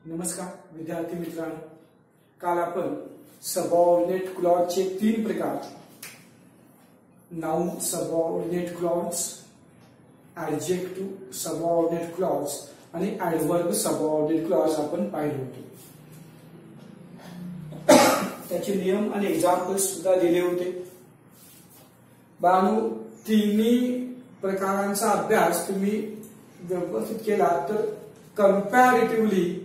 नमस्कार विद्यार्थी मित्रांनो, काल आपण सबऑर्डिनेट क्लॉजचे 3 प्रकार noun subordinate clause, adjective subordinate clause आणि ऍडव्हर्ब सबऑर्डिनेट क्लॉज आपण पाहिले होते. त्याचे नियम आणि एक्झाम्पल्स सुद्धा दिले होते. बाळांनो, तिन्ही प्रकारांचा अभ्यास तुम्ही व्यवस्थित केला तर comparatively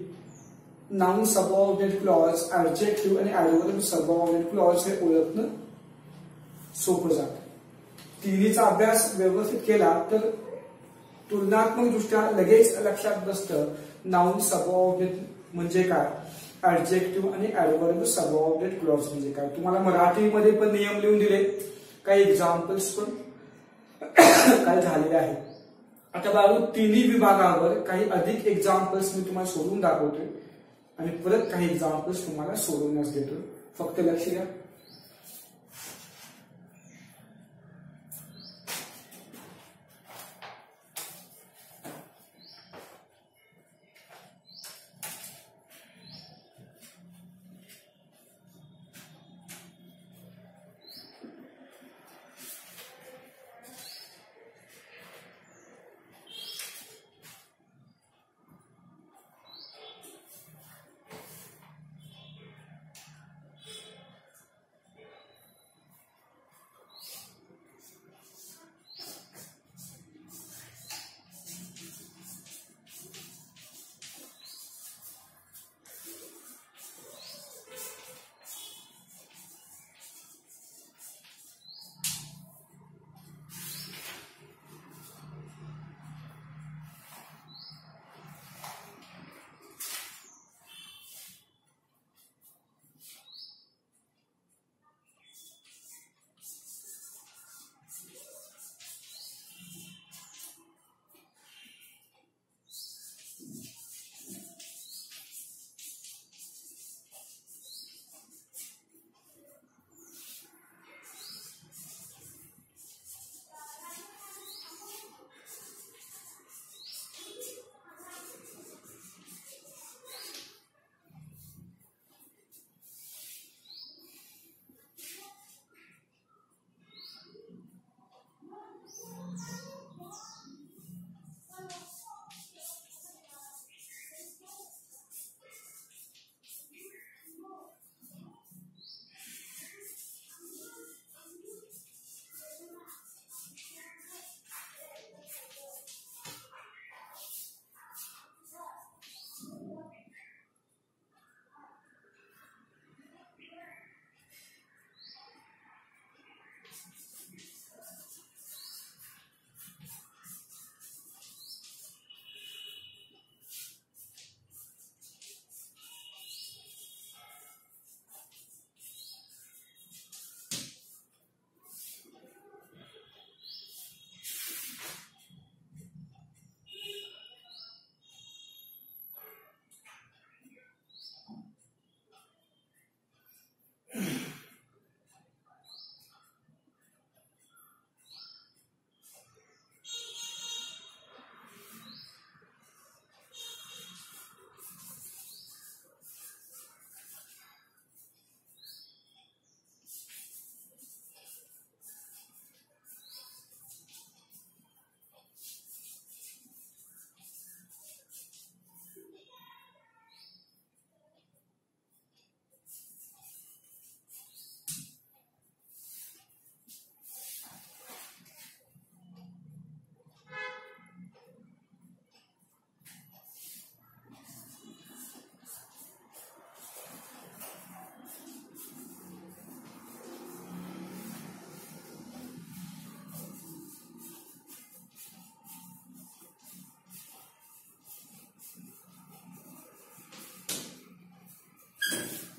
noun subordinate clause, adjective आणि ऍडव्हर्ब सबऑर्डिनेट क्लॉज हे ओळखणं सोपं जातं. तिन्हीचा अभ्यास व्यवस्थित केला तर तुलनात्मक दृष्ट्या लगेच लक्षात बसतं नाउन सबऑर्डिनेट म्हणजे काय, ऍडजेक्टिव्ह आणि ऍडव्हर्ब सबऑर्डिनेट क्लॉज म्हणजे काय. तुम्हाला मराठीमध्ये पण नियम लिहून दिले, काही एक्झाम्पल्स पण काय झालेले आहेत. आता बाळू, तिन्ही विभागावर काही अधिक एक्झाम्पल्स मी तुम्हाला सोडून दाखवतोय आणि परत काही एक्झाम्पल्स तुम्हाला सोडवण्यास देतोय. फक्त लक्ष द्या.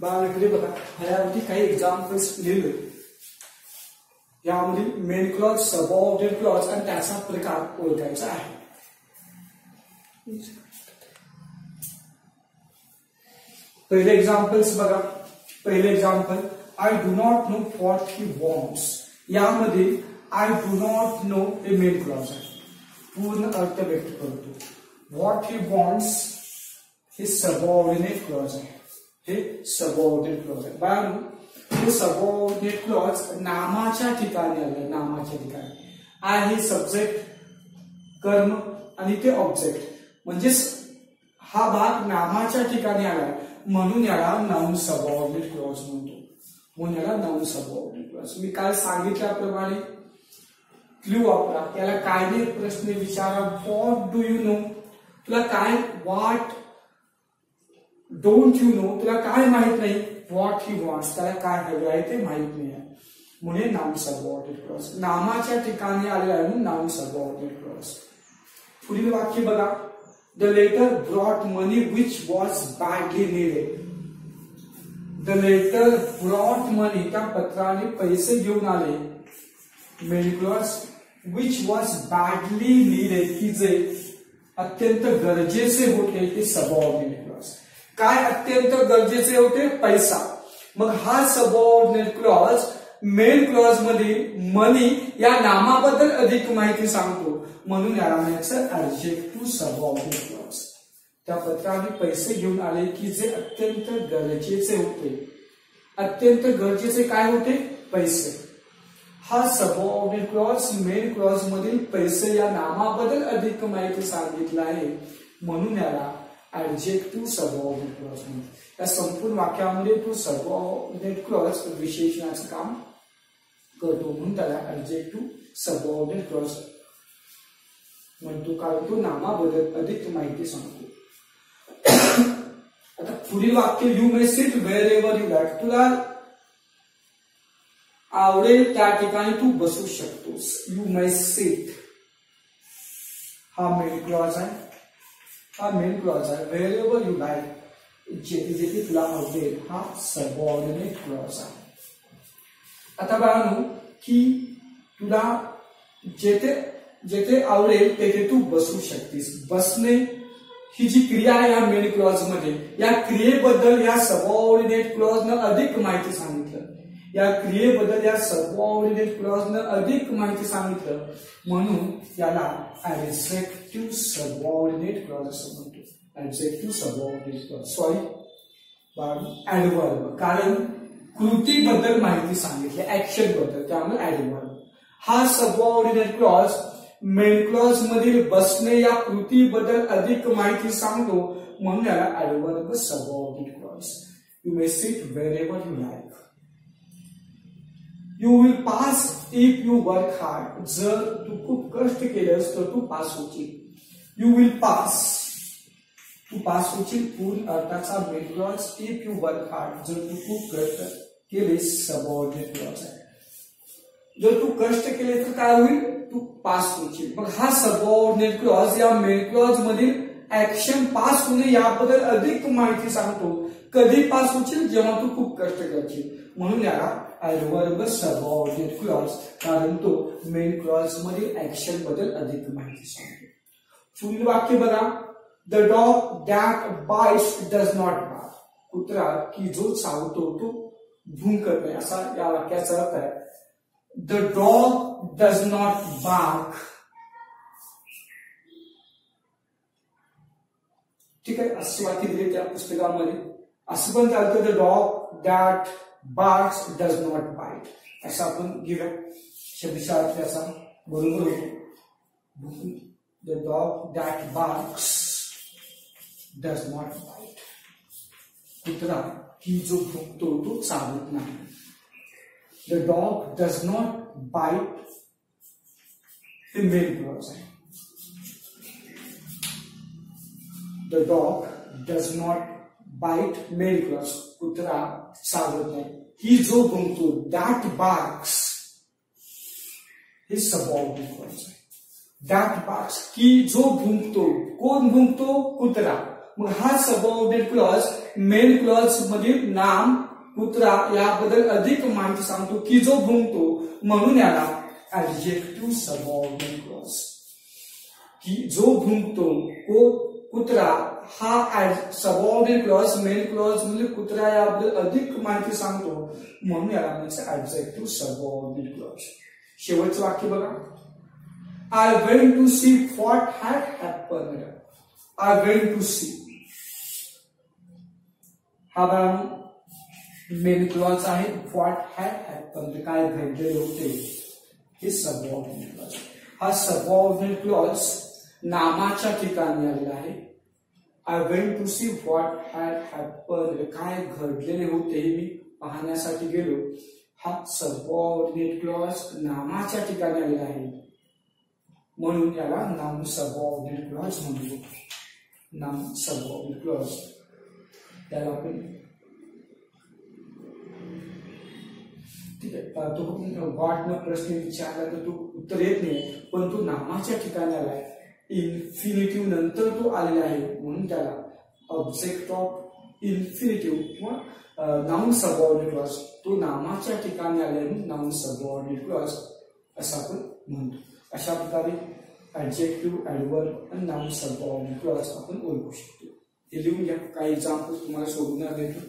बाळाकडे बघा, ह्यावरती काही एक्झाम्पल्स लिहिले. यामध्ये मेन क्लॉज, सबऑर्डिनेट क्लॉज आणि त्याचा प्रकार ओळखायचा आहे. पहिले एक्झाम्पल्स बघा. पहिले example, I do not know what he wants. यामध्ये आय डू नॉट नो हे मेन क्लॉज आहे, पूर्ण अर्थ व्यक्त करतो. व्हॉट ही वॉन्ट्स हे सबऑर्डिनेट क्लॉज आहे, हे सबऑर्डिनेट क्लॉज आहे. बाळांनो, हे सबऑर्डिनेट क्लॉज नामाच्या ठिकाणी आलं, नामाच्या ठिकाणी. आय हे सब्जेक्ट, कर्म आणि ते ऑब्जेक्ट, म्हणजे हा भाग नामाच्या ठिकाणी आलाय म्हणून याला नाउन सबऑर्डिनेट क्लॉज म्हणतो, म्हणून याला नाउन सबऑर्डिनेट क्लॉज. मी काल सांगितल्याप्रमाणे क्लू वापरा. याला काय नाही प्रश्न विचारा. व्हॉट डू यू नो, तुला काय, व्हॉट डोंट यू नो, तुला काय माहित नाही. व्हॉट ही वॉन्ट्स, त्याला काय हवे आहे ते माहित नाही आहे, म्हणून नाउन सबऑर्डिनेट क्लॉज. नामाच्या ठिकाणी आलेला आहे म्हणून नाउन सबऑर्डिनेट क्लॉज. पुढील वाक्य बघा. The letter brought money which was badly needed. The letter brought money, त्या पत्राने पैसे घेऊन आले. Main clause which was badly needed, की जे अत्यंत गरजेचे होते ते सबऑर्डिनेट क्लॉज. काय अत्यंत गरजेचे होते? पैसा. मग हा सबऑर्डिनेट क्लॉज मेन क्लॉज मध्ये मनी या नामाबद्दल अधिक माहिती सांगतो, म्हणून याला म्हणायचं ऍडजेक्टिव्ह सबऑर्डिनेट क्लॉज. त्या पत्राने पैसे घेऊन आले की जे अत्यंत गरजेचे होते. अत्यंत गरजेचे काय होते? पैसे. हा सबऑर्डिनेट क्लॉज मेन क्लॉज मधील पैसे या नामाबद्दल अधिक माहिती सांगितलं आहे, म्हणून याला ऍडजेक्टिव्ह सबऑर्डिनेट क्लॉज म्हणतात. या संपूर्ण वाक्यामध्ये तो सबऑर्डिनेट क्लॉज विशेषणाचं काम करतो, म्हणून त्याला ऍडजेक्टिव्ह सबऑर्डिनेट क्लॉज म्हणतो, कारण तो नामाबद्दल अधिक माहिती सांगतो. आता पुढील वाक्य, you may sit wherever you like. तुला आवडेल त्या ठिकाणी तू बसू शकतोस. यू मे सिट हा मेन क्लॉज आहे, हा मेन क्लॉज आहे. वेअर एव्हर यू लाईक, जेथे जेथे तुला आवडेल, हा सबऑर्डिनेट क्लॉज आहे. आता बाळांनो, की तुला जेथे जेथे आवडेल तेथे तू बसू शकतेस. बसणे ही जी क्रिया आहे या मेन क्लॉज मध्ये, या क्रियेबद्दल या सबऑर्डिनेट क्लॉज न अधिक माहिती सांगितलं. या क्रियेबद्दल या सबऑर्डिनेट क्लॉज न अधिक माहिती सांगितलं, म्हणून याला ऍडजेक्टिव्ह सबऑर्डिनेट क्लॉज असं म्हणतो. Adjective subordinate clause, sorry adverb, कारण कृतीबद्दल माहिती सांगितली, ऍक्शन बद्दल, त्यामुळे ऍडवर्ब. हा सबऑर्डिनेट क्लॉज मेन क्लॉज मधील बसणे या कृतीबद्दल अधिक माहिती सांगतो, म्हणून याला adverb subordinate clause. You may sit wherever you like. You will pass if you work hard. जर तू खूप कष्ट केलंस तर तू पास होशील. यू विल पास, तू पास होशील. पूर्ण अर्थाचा main clause if you work hard. जर तू खूप कष्ट केलेस सबऑर्डिनेट क्लॉज आहे. जर तू कष्ट केले तर काय होईल? तू पास होशील. मग हा सबऑर्डिनेट क्लॉज या मेन क्लॉज मधील ऍक्शन पास होणे याबद्दल अधिक माहिती सांगतो. कधी पास होशील? जेव्हा तू खूप कष्ट करशील, म्हणून याला ऍडवर्ब सबऑर्डिनेट क्लॉज, कारण तो मेन क्लॉज मधील ऍक्शन बद्दल अधिक माहिती सांगतो. पुढील वाक्य बघा. The dog that bites does not bark. कुत्रा की जो चावतो तो भुंकत नाही, असा या वाक्याचा अर्थ आहे. The dog does not bark. ठीक आहे, असं वाक्य दिले त्या पुस्तकामध्ये. असं पण चालतं, the dog that barks does not bite, असं आपण घेऊया. शब्दशः त्याचा बरोबर होतो. The dog that barks does not bite. कुत्रा की जो भुंकतो तो चावत नाही. The dog does not bite हे मेन क्लॉज आहे. The dog does not bite main clause, कुत्रा चावत नाही. ही जो भुंकतो दॅट बार्क्स हे सबऑर्डिनेट क्लॉज आहे. दॅट बार्क्स की जो भुंकतो, कोण भुंकतो? कुत्रा. मग हा सबऑर्डिनेट क्लॉज मेन क्लॉज मधील नाम कुत्रा याबद्दल अधिक माहिती सांगतो, की जो भुंकतो, म्हणून याला ऍडजेक्टिव्ह सबऑर्डिनेट क्लॉज. की जो भुंकतो कुत्रा हा सबऑर्डिनेट क्लॉज मेन क्लॉज म्हणजे कुत्रा याबद्दल अधिक माहिती सांगतो, म्हणून याला म्हणायचं ऍडजेक्टिव्ह सबऑर्डिनेट क्लॉज. शेवटचं वाक्य बघा. I went to see what had happened. I went to see, हा बाळांनो मेन क्लॉज आहे. व्हॉट हॅड हॅपन्ड, काय घडलेले होते, हे सबऑर्डिनेट क्लॉज. हा सबऑर्डिनेट क्लॉज नामाच्या ठिकाणी आलेला आहे. I went to see what had happened, काय घडलेले होते मी पाहण्यासाठी गेलो. हा सबऑर्डिनेट क्लॉज नामाच्या ठिकाणी आलेला आहे, म्हणून याला नाउन सबऑर्डिनेट क्लॉज म्हणतो. नाउन सबऑर्डिनेट क्लॉज त्याला आपण ठीक आहे. तो व्हॉट न प्रश्न विचारला तर तो उत्तर येत नाही, पण तो नामाच्या ठिकाणी आलाय, इन्फिनिटिव्ह नंतर तो आलेला आहे, म्हणून त्याला ऑब्जेक्ट ऑफ इन्फिनिटिव्ह किंवा नाउन सबऑर्डिनेट क्लॉज, तो नामाच्या ठिकाणी आलाय म्हणून नाउन सबऑर्डिनेट क्लॉज असं आपण म्हणतो. अशा प्रकारे ऍडजेक्टिव्ह, ऍडवर्ब आणि नाउन सबऑर्डिनेट क्लॉज आपण ओळखू शकतो. हे लिहून घ्या. काही एक्झाम्पल्स तुम्हाला सोडवण्यात देतो,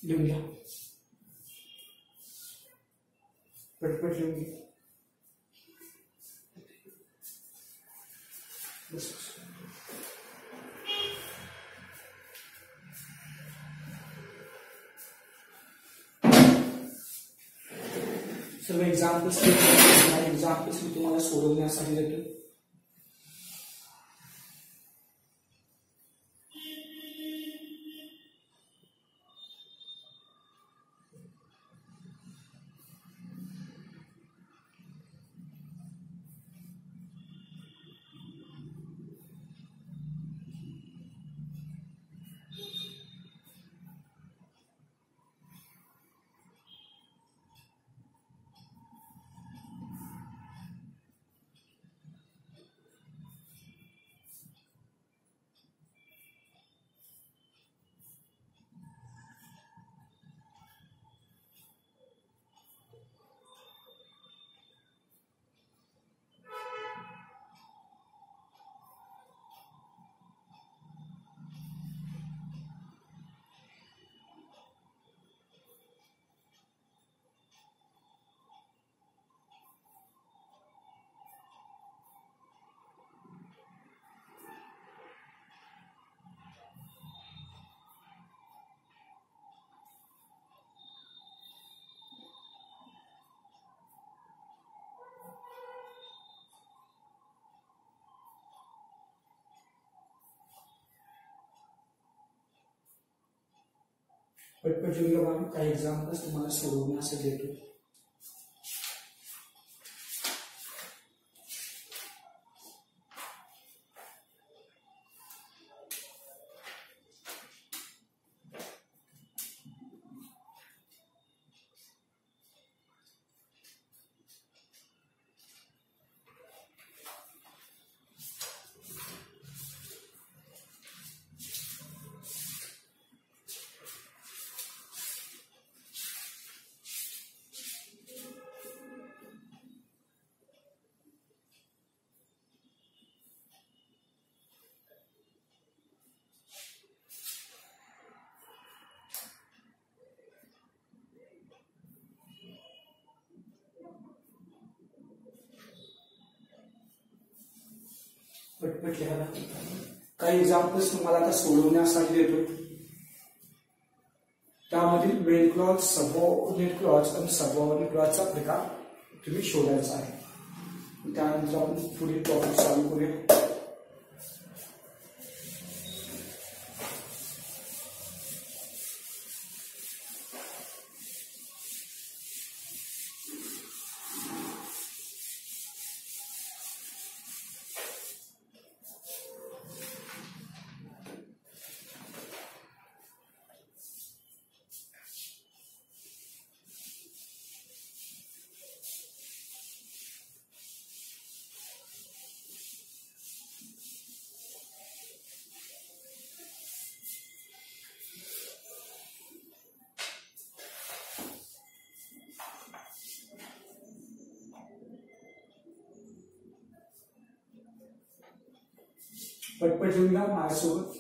लिहून घ्या, पटपट लिहून घ्या. सर्व एक्झाम्पल्स मी तुम्हाला सोडवण्यासाठी देतो. पटपट लिहून घ्या. काही एक्झाम्पल्स तुम्हाला सोडवण्यासाठी देतो. पटपट लिहायला. काही एक्झाम्पल्स तुम्हाला आता सोडवण्यासाठी देतो. त्यामधील मेन क्लॉज, सबऑर्डिनेट क्लॉज आणि सबऑर्डिनेट क्लॉजचा प्रकार तुम्ही शोधायचा आहे. त्यानंतर आपण पुढील टॉपिक चालू करूया. पटपट लिहून घ्या माझ्यासोबत.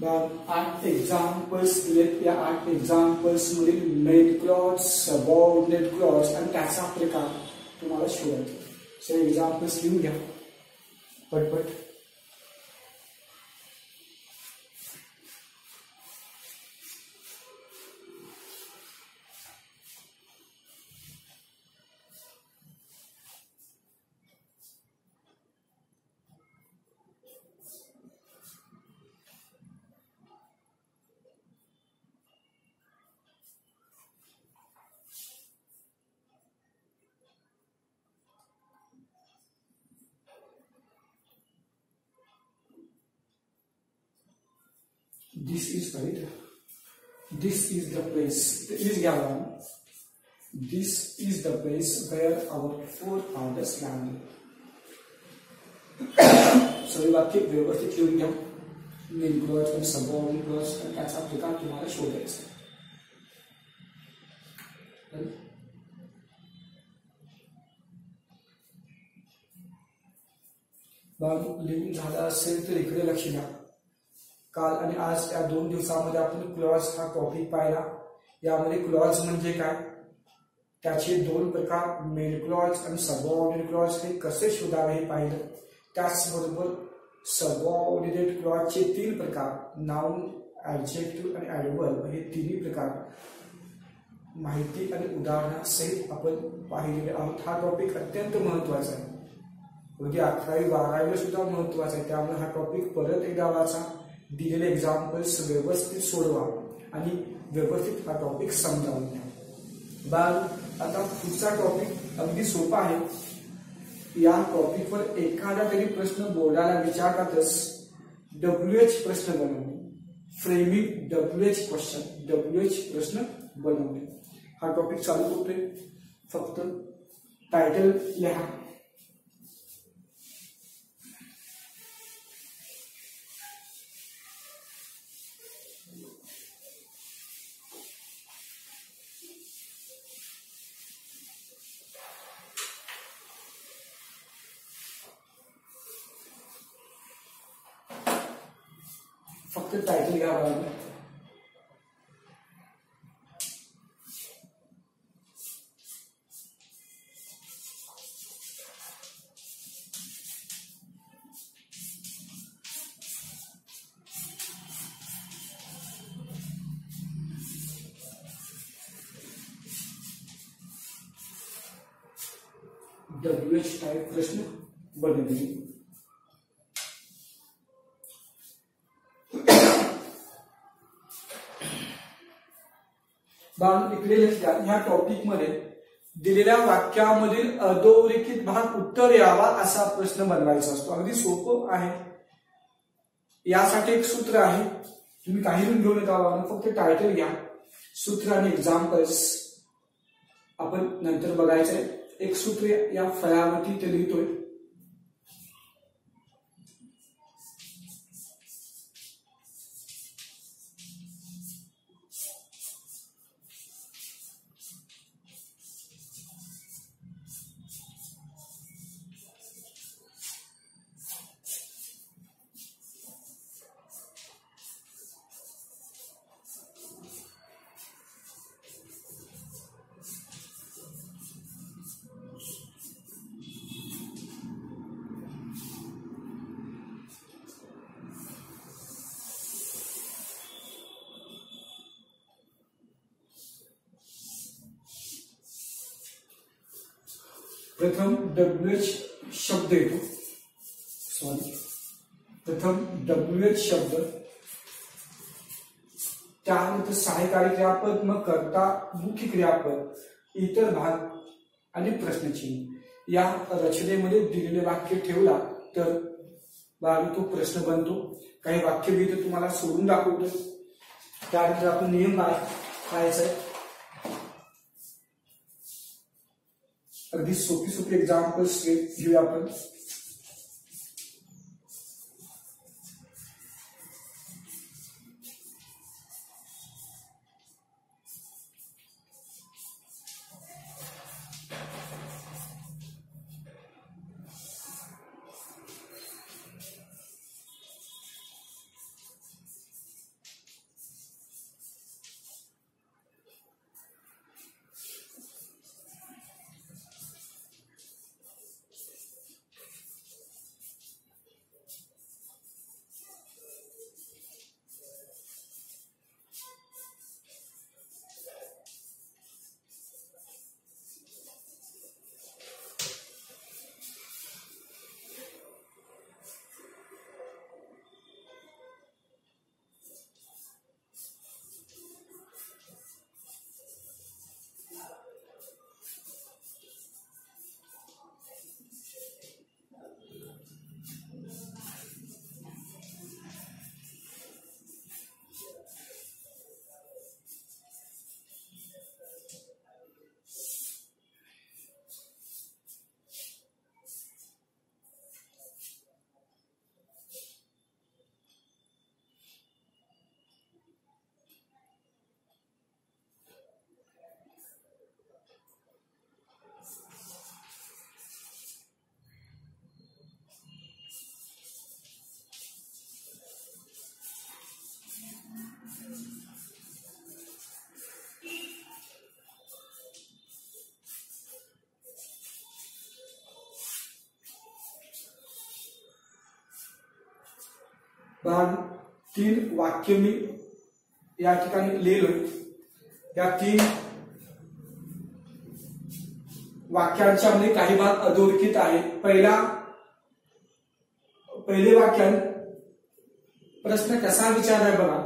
8 एक्झाम्पल्स दिलेत. या 8 एक्झाम्पल्स मधील मेन क्लॉज, सबऑर्डिनेट क्लॉज आणि त्याचा प्रकार तुम्हाला शोधायचा. सो एक्झाम्पल्स लिहून घ्या पटपट. This is right. This is the place. This is the place where our forefathers landed. सगळे वाक्य व्यवस्थित लिहून घ्या. मेन क्लॉज आणि सबऑर्डिनेट क्लॉज आणि त्याचा प्रकार तुम्हाला शोधायचा. लिहून झालं असेल तर इकडे लक्ष द्या. काल आणि आज या 2 दिवसामध्ये आपण क्लॉज हा टॉपिक पाहिला. यामध्ये क्लॉज म्हणजे काय, त्याचे 2 प्रकार मेन क्लॉज आणि सबऑर्डिनेट क्लॉज हे कसे शोधावे हे पाहिलं. त्याचबरोबर सबऑर्डिनेट क्लॉजचे 3 प्रकार नाउन, ऍडजेक्टिव्ह आणि ऍडव्हर्ब हे तिन्ही प्रकार माहिती आणि उदाहरणासहित आपण पाहिलेले आहोत. हा टॉपिक अत्यंत महत्वाचा आहे. अगदी 11वी 12वीला सुद्धा महत्वाचा आहे. त्यामुळे हा टॉपिक परत एकदा वाचा. दिलेले एक्झाम्पल्स व्यवस्थित सोडवा आणि व्यवस्थित हा टॉपिक समजावून घ्या. आता पुढचा टॉपिक अगदी सोपा आहे. या टॉपिकवर एखादा तरी प्रश्न बोर्डाला विचारतातच. WH प्रश्न बनवणे, फ्रेमिंग WH क्वेश्चन, WH प्रश्न बनवणे हा टॉपिक चालू करतोय. फक्त टायटल लिहा. फक्त टायटल घ्या बरोबर. WH टाइप प्रश्न बनवणे. इकडे लक्ष द्या. ह्या टॉपिक मध्ये दिलेल्या वाक्यामधील अधोरेखित भाग उत्तर यावा असा प्रश्न बनवायचा असतो. अगदी सोपं आहे. यासाठी एक सूत्र आहे. तुम्ही काही घेऊ नका, फक्त टायटल घ्या. सूत्र आणि एक्झाम्पल्स आपण नंतर बघायचंय. एक सूत्र या फळ्यावरती ते लिहितोय. प्रथम WH शब्द येतो. प्रथम WH शब्द, त्यानंतर सहाय्यकारी क्रियापद, मग कर्ता, मुख्य क्रियापद, इतर भाग आणि प्रश्नचिन्ह. या रचनेमध्ये दिलेले वाक्य ठेवला तर तो प्रश्न बनतो. काही वाक्य मी तुम्हाला सोडून दाखवतो. त्यानंतर आपण नियम पाहायचा आहे. अगदी सोपी एक्झाम्पल्स घेऊया आपण. तीन वाक्य मी या ठिकाणी लिहिलो. या तीन वाक्यांच्या मध्ये काही भाग अधोरेखित आहे. पहिले वाक्यात प्रश्न कसा विचारलाय बघा.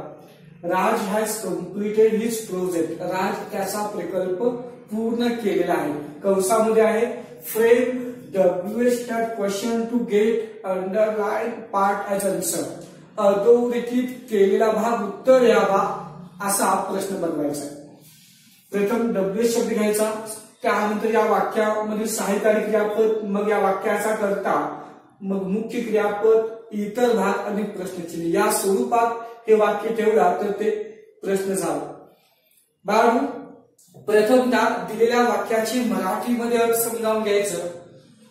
राज हॅज कम्प्लिटेड हिज प्रोजेक्ट. राज त्याचा प्रकल्प पूर्ण केलेला आहे. कंसामध्ये आहे frame WH that question to get underline part as answer. अधोरेखित केलेला भाग उत्तर यावा असा प्रश्न बनवायचा आहे. प्रथम WH शब्द घ्यायचा, त्यानंतर या वाक्यामधील सहाय्यकारी क्रियापद, मग या वाक्याचा कर्ता, मग मुख्य क्रियापद, इतर भाग आणि प्रश्नचिन्ह. या स्वरूपात हे वाक्य ठेवला तर ते प्रश्न झाला. बाळू प्रथमतः दिलेल्या वाक्याची मराठीमध्ये अर्थ समजावून घ्यायचं.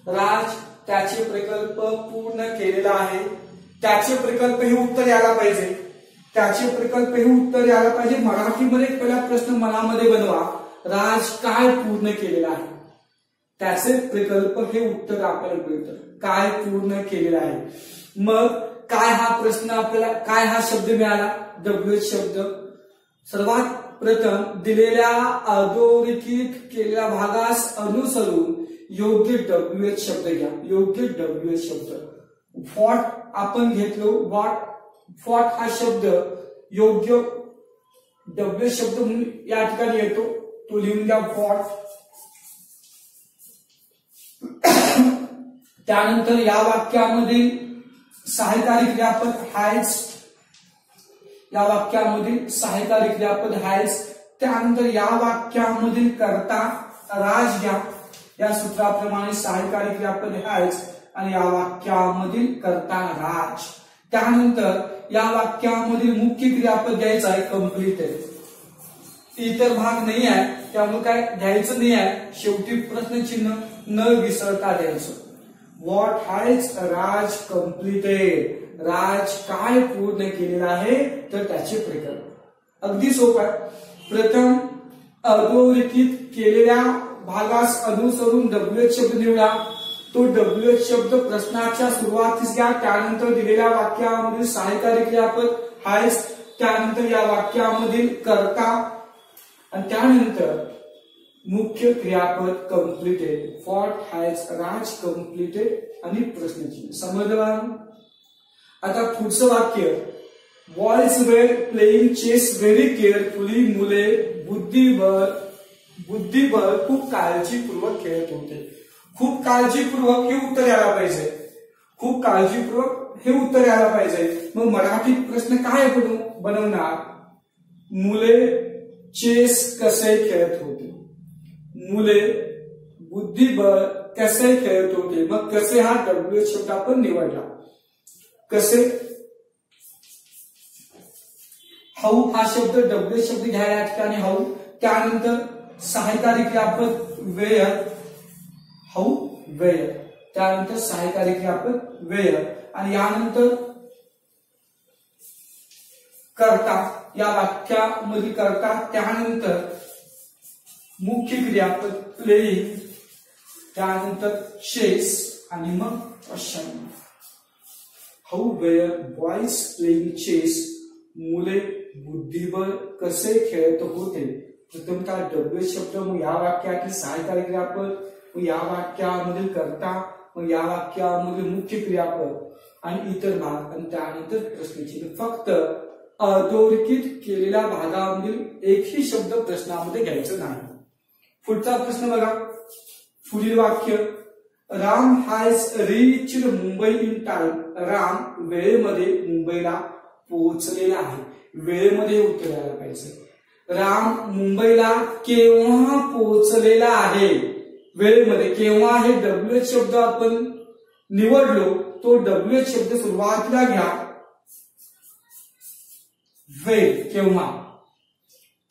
राज त्याचे प्रकल्प पूर्ण केलेला आहे. त्याचे प्रकल्प हे उत्तर यायला पाहिजे. त्याचे प्रकल्प हे उत्तर यायला पाहिजे. मराठीमध्ये पहिला प्रश्न मनामध्ये बनवा. राज काय पूर्ण केलेला आहे. त्याचे प्रकल्प हे उत्तर आपल्याला मिळतं. काय पूर्ण केलेला आहे. मग काय हा प्रश्न आपल्याला, काय हा शब्द मिळाला, WH शब्द. सर्वात प्रथम दिलेल्या अधोरेखित केलेल्या भागास अनुसरून योग्य WH शब्द घ्या. योग्य WH शब्द. व्हॉट आपण घेतलो. व्हॉट हा शब्द योग्य WH शब्द म्हणून या ठिकाणी येतो. तो लिहून घ्या व्हॉट. त्यानंतर या वाक्यामधील सहाय्यकारी क्रियापद हॅज. या वाक्यामधील सहाय्यकारी क्रियापद हॅज. त्यानंतर या वाक्यामधील कर्ता राज घ्या. या सूत्राप्रमाणे सहाय्यकारी क्रियापद हॅज आणि या वाक्यामधील कर्ता राज. त्यानंतर या वाक्यामधील मुख्य क्रियापद घ्यायचं आहे कम्प्लीटेड. इतर भाग नाही आहे त्यामुळे काय घ्यायचं नाही आहे. शेवटी प्रश्नचिन्ह न विसरता द्यायचं. What has Raj completed. Raj काय पूर्ण केलेला आहे तर त्याचे प्रकल्प. अगदी सोपं आहे. प्रथम अधोरेखित केलेल्या भागास अनुसरून WH शब्द निवडा. तो WH शब्द प्रश्नाच्या सुरुवातीस घ्या. त्यानंतर दिलेल्या वाक्यामधील सहाय्यकारी क्रियापद हॅज, त्यानंतर या वाक्यामधील कर्ता आणि त्यानंतर मुख्य क्रियापद completed. What has Raj completed आणि प्रश्नचिन्ह. समजलं. आता पुढचं वाक्य. बॉयज वेर प्लेइंग चेस व्हेरी केअरफुली. मुले बुद्धिबळ खूप काळजीपूर्वक खेळत होते. खूप काळजीपूर्वक हे उत्तर यायला पाहिजे. खूप काळजीपूर्वक हे उत्तर यायला पाहिजे. मग मराठीत प्रश्न काय बनवणार. मुले चेस कसे खेळत होते. मुले बुद्धिबळ कसे खेळत होते. मग कसे हा WH शब्द आपण निवडला. कसे. हाऊ हा शब्द WH शब्द घ्यायला या ठिकाणी हाऊ. त्यानंतर सहाय्यकारी क्रियापद वेअर. How wear. त्यानंतर सहाय्यकारी क्रियापद वेअर आणि यानंतर कर्ता. या वाक्यामध्ये कर्ता, त्यानंतर मुख्य क्रियापद प्लेइंग, त्यानंतर चेस आणि मग question. How were boys playing chess. मुले बुद्धिबळ कसे खेळत होते. प्रथमतः WH शब्द, मग या वाक्यातील सहाय्यकारी क्रियापद, मग या वाक्यामधील कर्ता, मग या वाक्यामधील मुख्य क्रियापद आणि इतर भाग आणि त्यानंतर प्रश्नचिन्ह. फक्त अधोरेखित केलेल्या भागामधील एकही शब्द प्रश्नामध्ये घ्यायचं नाही. पुढचा प्रश्न बघा. पुढील वाक्य. Ram has reached Mumbai in time. Ram वेळेमध्ये मुंबईला पोहोचलेला आहे. वेळेमध्ये उत्तर यायला पाहिजे. राम मुंबईला केव्हा पोहोचलेला आहे. वेळेमध्ये. केव्हा हे WH शब्द आपण निवडलो. तो WH शब्द सुरुवातीला घ्या. वेळ. केव्हा.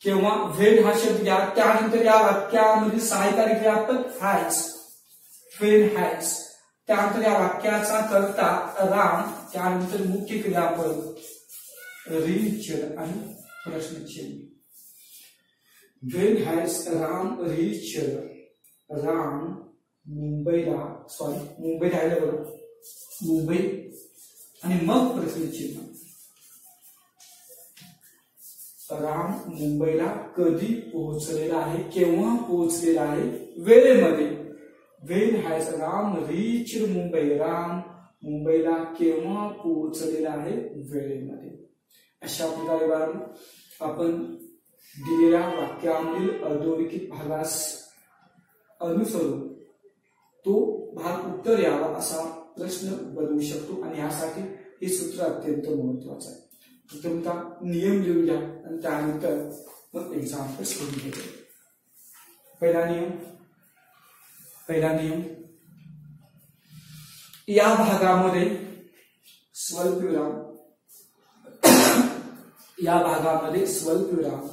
केव्हा वेळ हा शब्द घ्या. त्यानंतर या वाक्यामध्ये सहाय्यकारी क्रियापद हॅज. Wien has. त्यानंतर या वाक्याचा कर्ता राम, त्यानंतर मुख्य क्रियापद रीच्ड आणि प्रश्नचिन्ह. Wien has Ram reached. Ram मुंबईला, मुंबई राहिलं बरोबर, मुंबई आणि मग प्रश्नचिन्ह. राम मुंबईला कधी पोहोचलेला आहे, केव्हा पोहोचलेला आहे, वेळेमध्ये. Wien has Ram reached Mumbai, Ram मुंबईला केव्हा पोहोचलेला आहे, वेळेमध्ये. अशा प्रकारे आपण दिलेल्या वाक्यामधील अधोरेखित भागास अनुसरून तो भाग उत्तर यावा असा प्रश्न बनवू शकतो. आणि यासाठी हे सूत्र अत्यंत महत्वाचं आहे. प्रथमतः नियम लिहूया आणि त्यानंतर मग एक्झाम्पल्स लिहून घेऊया. पहिला नियम, या भागामध्ये स्वल्पविराम, या भागामध्ये स्वल्पविराम.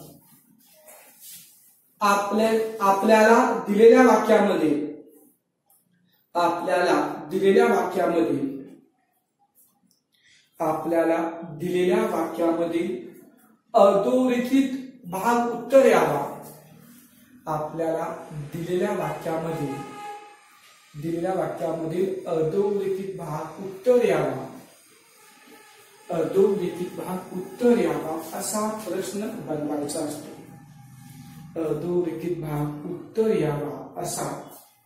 आपल्याला दिलेल्या वाक्यामध्ये अधोरेखित भाग उत्तर यावा. आपल्याला दिलेल्या वाक्यामध्ये अधोरेखित भाग उत्तर यावा असा प्रश्न बनवायचा असतो. अधोरेखित भाग उत्तर यावा असा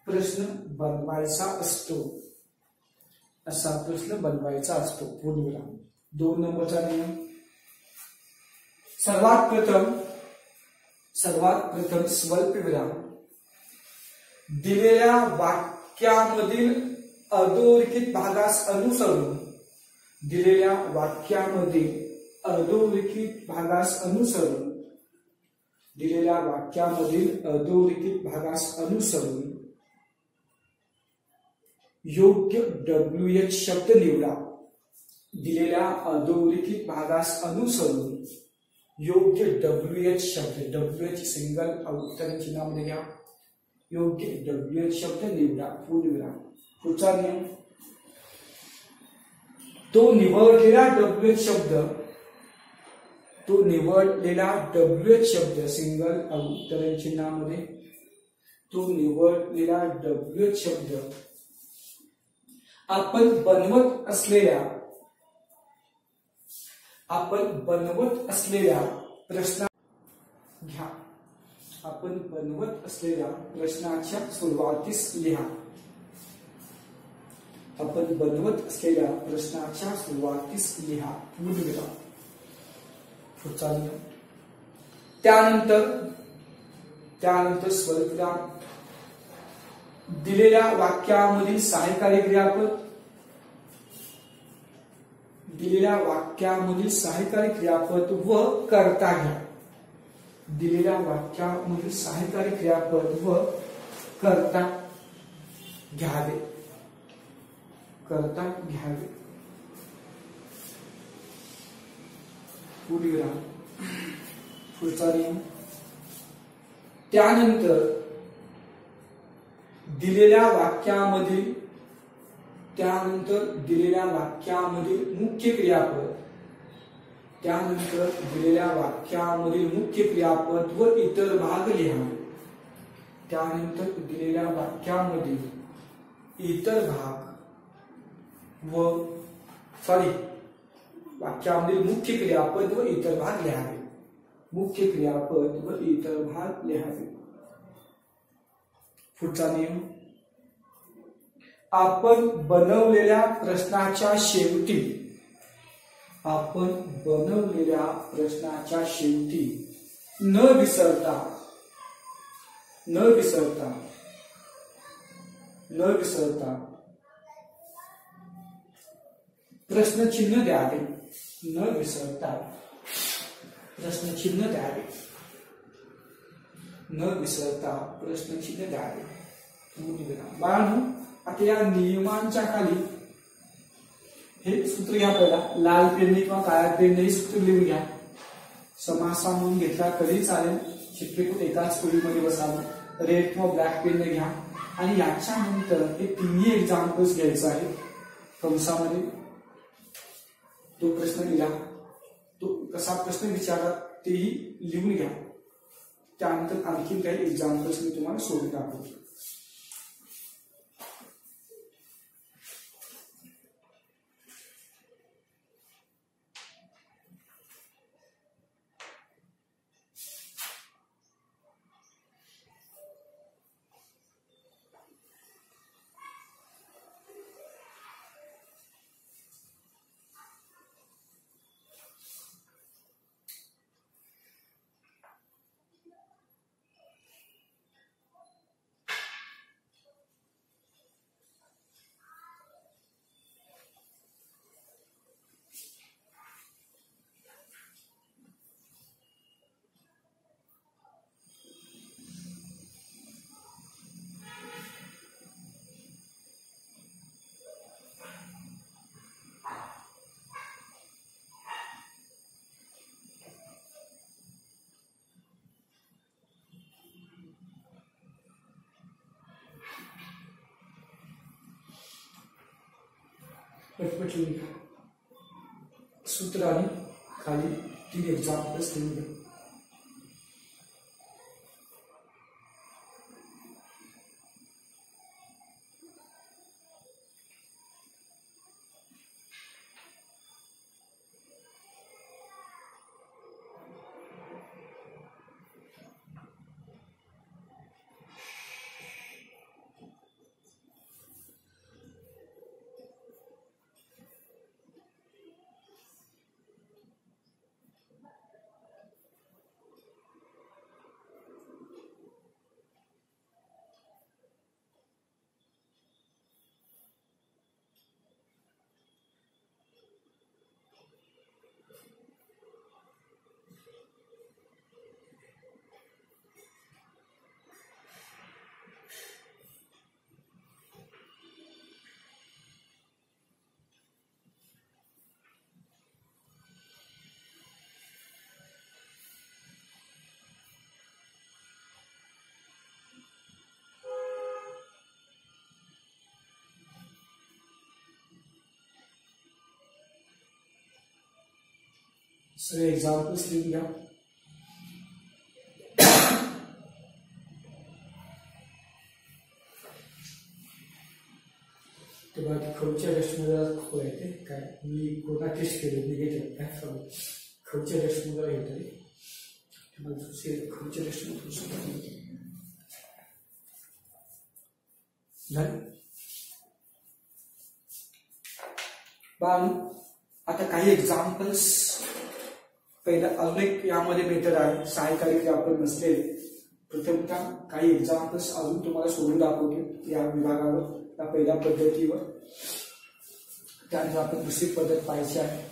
प्रश्न बनवायचा असतो. पूर्णविराम. 2 नंबरचा नियम, सर्वात प्रथम स्वल्पविराम. दिलेल्या वाक्यामधील अधोरेखित भागास अनुसरून, योग्य WH शब्द निवडा. योग्य WH शब्द, WH सिंगल उत्तर चिन्हामध्ये घ्या. योग्य WH शब्द निवडा. पूर्णविराम. पुढचा नियम, तो निवडलेला WH शब्द सिंगल उत्तर चिन्हामध्ये, तो निवडलेला WH शब्द आपण बनवत असलेल्या प्रश्नाच्या सुरुवातीस लिहा. पूर्णविराम. पुढचा नियम, त्यानंतर स्वल्पविराम. दिलेल्या वाक्यामधील सहाय्यकारी क्रियापद व कर्ता घ्या. घ्यावे. पूर्णविराम. पुढचा नियम, त्यानंतर दिलेल्या वाक्यामधील मुख्य क्रियापद व इतर भाग लिहावे. वाक्यामधील मुख्य क्रियापद व इतर भाग लिहावे. पुढचा नियम, आपण बनवलेल्या प्रश्नाच्या शेवटी न विसरता प्रश्नचिन्ह द्यावे. बाळांनो, आता या नियमांच्या खाली हे सूत्र घ्या. पहिला लाल पेनने किंवा काळ्या पेनने हे सूत्र लिहून घ्या. समासा म्हणून घेतला तरी चालेल, शक्यतो एकाच खोलीमध्ये बसावं. रेड किंवा ब्लॅक पेनने घ्या. आणि याच्यानंतर हे तिन्ही एक्झाम्पल्स घ्यायचं आहे. कंसामध्ये तो प्रश्न लिहा, तो कसा प्रश्न विचारला तेही लिहून घ्या. त्यानंतर आणखी काही एक्झाम्पल्स मी तुम्हाला सोडून दाखवतो. पटपट लिहून घ्या. सूत्र आणि खाली 3 एक्झाम्पल्स लिहून घ्या. सगळे एक्झाम्पल्स लिहून घ्या. तेव्हा खवच्या टेस्टमध्ये खोळ येते काय मी कोरोना टेस्ट केले निगेटिव्ह काय खवच्या टेस्टमध्ये येते खवच्या टेस्टमध्ये आता काही एक्झाम्पल्स पहिला अजून एक यामध्ये मेथड आहे सहाय्यकारी जे आपण नसलेले प्रथमतः काही एक्झाम्पल्स अजून तुम्हाला सोडून दाखवतो या विभागावर या पहिल्या पद्धतीवर. त्यानंतर आपण दुसरी पद्धत पाहायची आहे.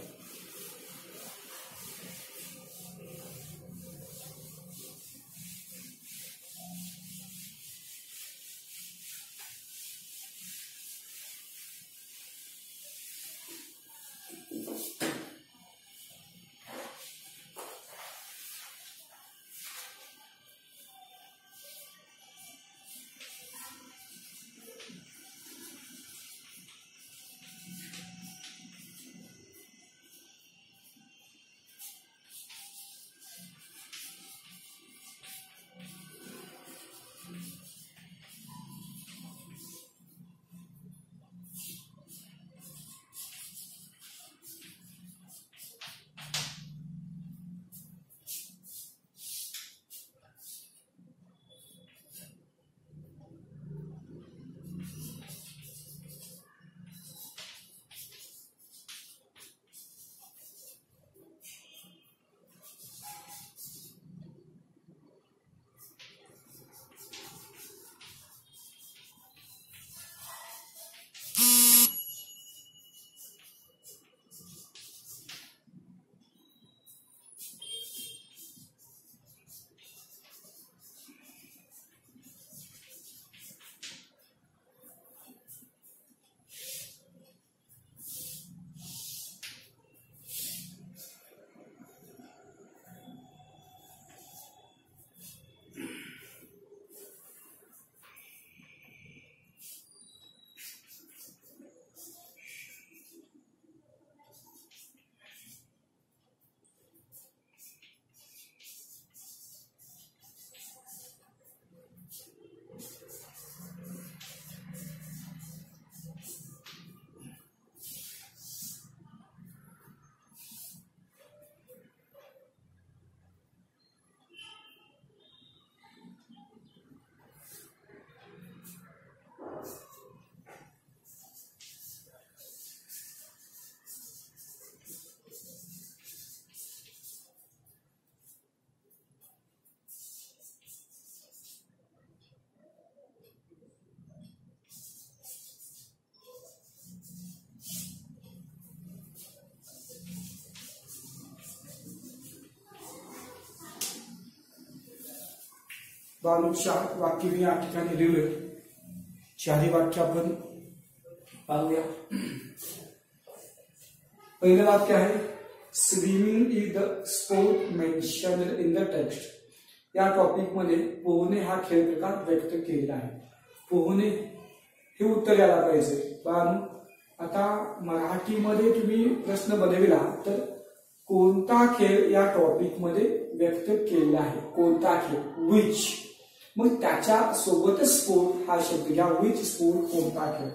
बालूच्या वाक्य मी या ठिकाणी लिहिलं. चारही वाक्य आपण पाहूया. पहिलं वाक्य आहे swimming is the sport mentioned in the text. या टॉपिक मध्ये पोहणे हा खेळ प्रकार व्यक्त केलेला आहे. पोहणे हे उत्तर यायला पाहिजे. पण आता मराठीमध्ये तुम्ही प्रश्न बनविला तर कोणता खेळ या टॉपिक मध्ये व्यक्त केलेला आहे, कोणता खेळ, विच, मग त्याच्या सोबतच स्पोर्ट हा शब्द घ्या, विच स्पोर्ट, कोणता खेळ,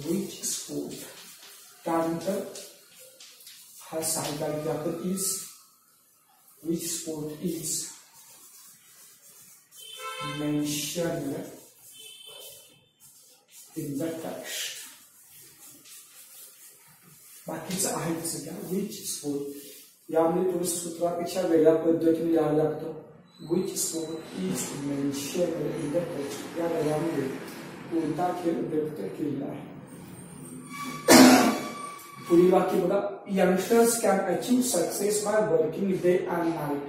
विच स्पोर्ट. त्यानंतर हा सहाय्यकारी क्रियापद is, which sport is mentioned in the text. बाकीचं आहे तसं घ्या, विच स्पोर्ट. यामध्ये थोडं सूत्रापेक्षा वेगळ्या पद्धतीने लिहावं लागतं. Which sport is mentioned in the text. या वेळामध्ये कोणता खेळ व्यक्त केलेला आहे. पुढील वाक्य बघा, youngsters can achieve success by working day and night.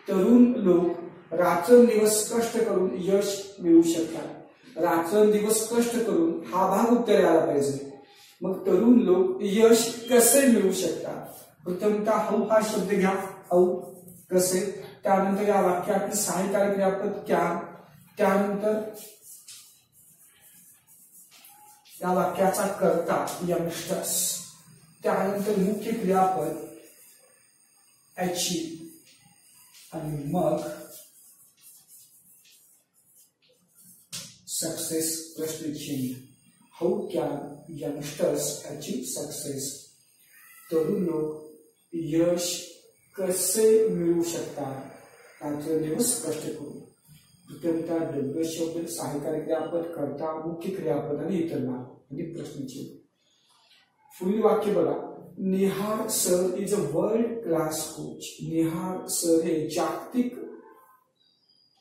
तरुण लोक रात्रंदिवस कष्ट करून यश मिळवू शकतात. रात्रंदिवस कष्ट करून हा भाग उत्तर यायला पाहिजे. मग तरुण लोक यश कसे मिळवू शकतात. प्रथमतः हाऊ हा शब्द घ्या, हाऊ कसे. त्यानंतर या वाक्यातील सहाय्यकारी क्रियापद कॅन. त्यानंतर या वाक्याचा कर्ता यंगस्टर्स. त्यानंतर मुख्य क्रियापद अचीव आणि मग सक्सेस प्रश्नचिन्ह. How can youngsters achieve success. तरुण लोक यश कसे मिळवू शकतात रात्रंदिवस कष्ट करून. प्रथमतः द्रव्य शब्द, सहाय्यकारी क्रियापद, कर्ता, मुख्य क्रियापद आणि इतर नाव आणि प्रश्नचिन्ह. पुढील वाक्य बघा, Nihar sir is a world class coach. Nihar sir हे जागतिक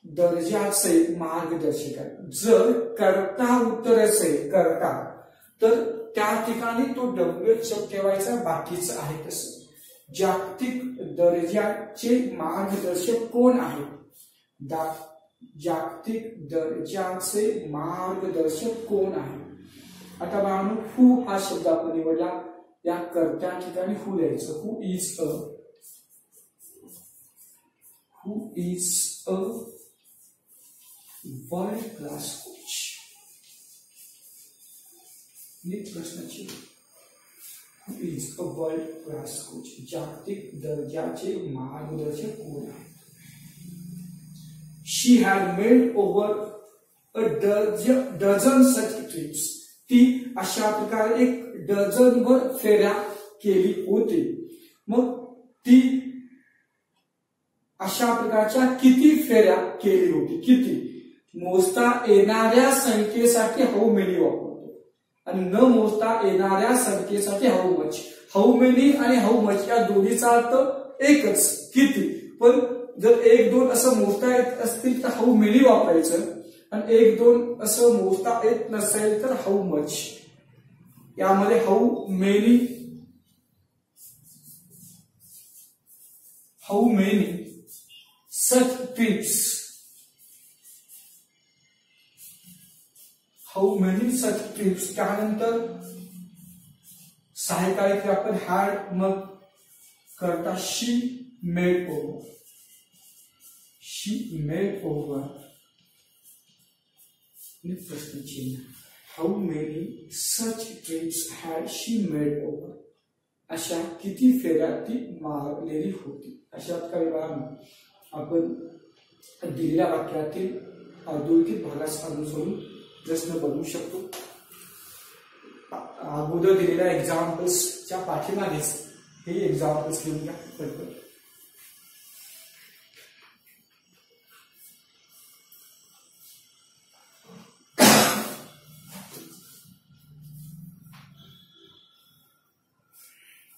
दर्जाचे मार्गदर्शक आहे. जर कर्ता उत्तर असेल कर्ता तर त्या ठिकाणी तो द्रव्य शब्द ठेवायचा, बाकीचं आहे तसं. जागतिक दर्जाचे मार्गदर्शक कोण आहे. जागतिक दर्जाचे मार्गदर्शक कोण आहे. आता बाळांनो हू हा शब्द आपण निवडला. या कर्त्या ठिकाणी हू द्यायचं. Who is a world class coach. प्रश्नाची who is a world class coach. जागतिक दर्जाचे मार्गदर्शक कोण आहे. She had made over a dozen such trips. ती अशा प्रकारे 1 डझनभर फेऱ्या केली होती. मग ती अशा प्रकारच्या किती फेऱ्या केली होती. किती मोजता येणाऱ्या संख्येसाठी हाऊ मेनी वापरतो आणि न मोजता येणाऱ्या संख्येसाठी हाऊ मच. हाऊ मेनी आणि हाऊ मच या दोन्हीचा अर्थ एकच, किती. पण जर 1, 2 असं मोजता येत असतील तर हाऊ मेनी वापरायचं आणि 1, 2 असं मोजता येत नसेल तर हाऊ मच. यामध्ये how many such trips. How many such trips. त्यानंतर सहाय्यकारी क्रियापद हॅड, मग करता शी मेड ओव्हर. शी मेड ओव्हर प्रश्नचिन्ह. How many such trips had she made over. अशा किती फेऱ्या ती मारलेली होती. अशा काही आपण दिलेल्या वाक्यातील अधोरेखित भागास अनुसरून प्रश्न बनवू शकतो. अगोदर दिलेल्या एक्झाम्पल्सच्या पाठीमागेच हे एक्झाम्पल्स घेऊन घ्या पटकन.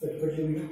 पटपट लिहून घ्या.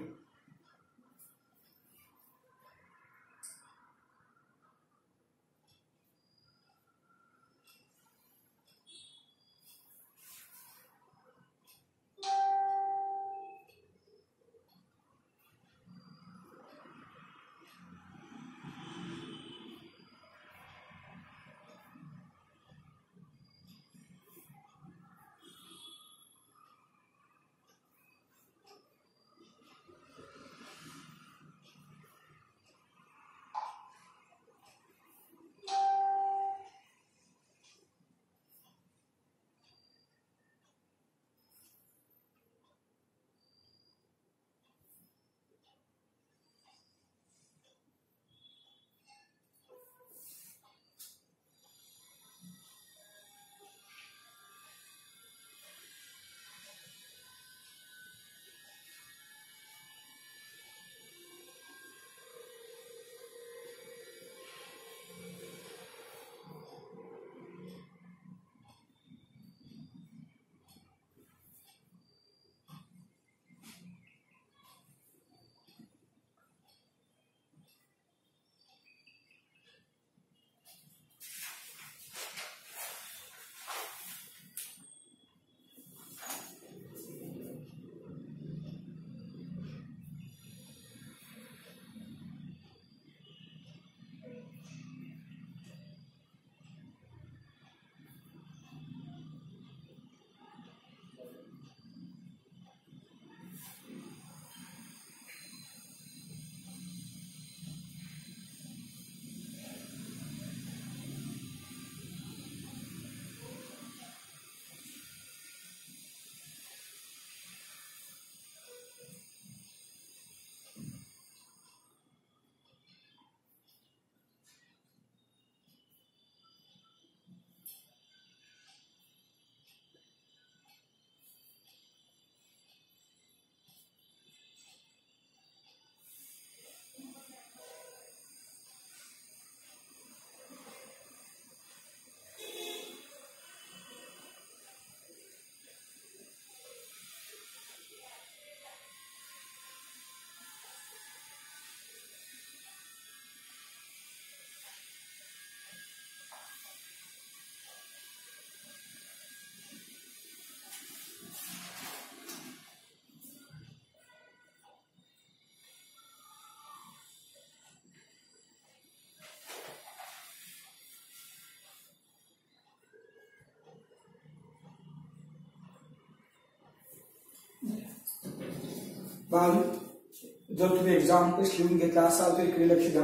जर तुम्ही एक्झाम्पल्स लिहून घेतला असाल तर इकडे लक्ष द्या.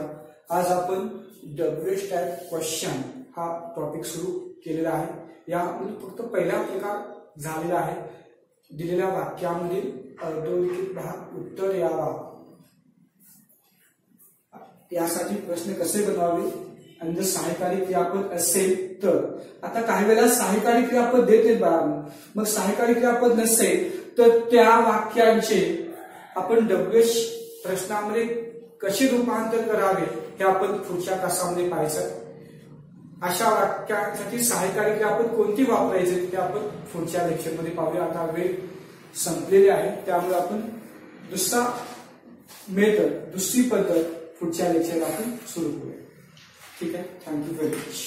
आज आपण WH टाईप क्वेश्चन हा टॉपिक सुरू केलेला आहे. यामध्ये फक्त पहिला प्रकार झालेला आहे. दिलेल्या वाक्यामधील अधोरेखित भाग उत्तर यावा यासाठी प्रश्न कसे बनवावे आणि जर सहाय्यकारी क्रियापद असेल तर. आता काही वेळेला सहाय्यकारी क्रियापद देते बाळांनो, मग सहाय्यकारी क्रियापद नसेल तर त्या वाक्यांचे आपण WH प्रश्नामध्ये कसे रूपांतर करावे हे आपण पुढच्या तासामध्ये पाहायचं. अशा वाक्यांसाठी सहाय्यकारी क्रियापद कोणती वापरायचे ते आपण पुढच्या लेक्चरमध्ये पाहूया. आता वेळ संपलेली आहे, त्यामुळे आपण दुसरी पद्धत पुढच्या लेक्चरला आपण सुरू करूया. ठीक आहे. Thank you very much.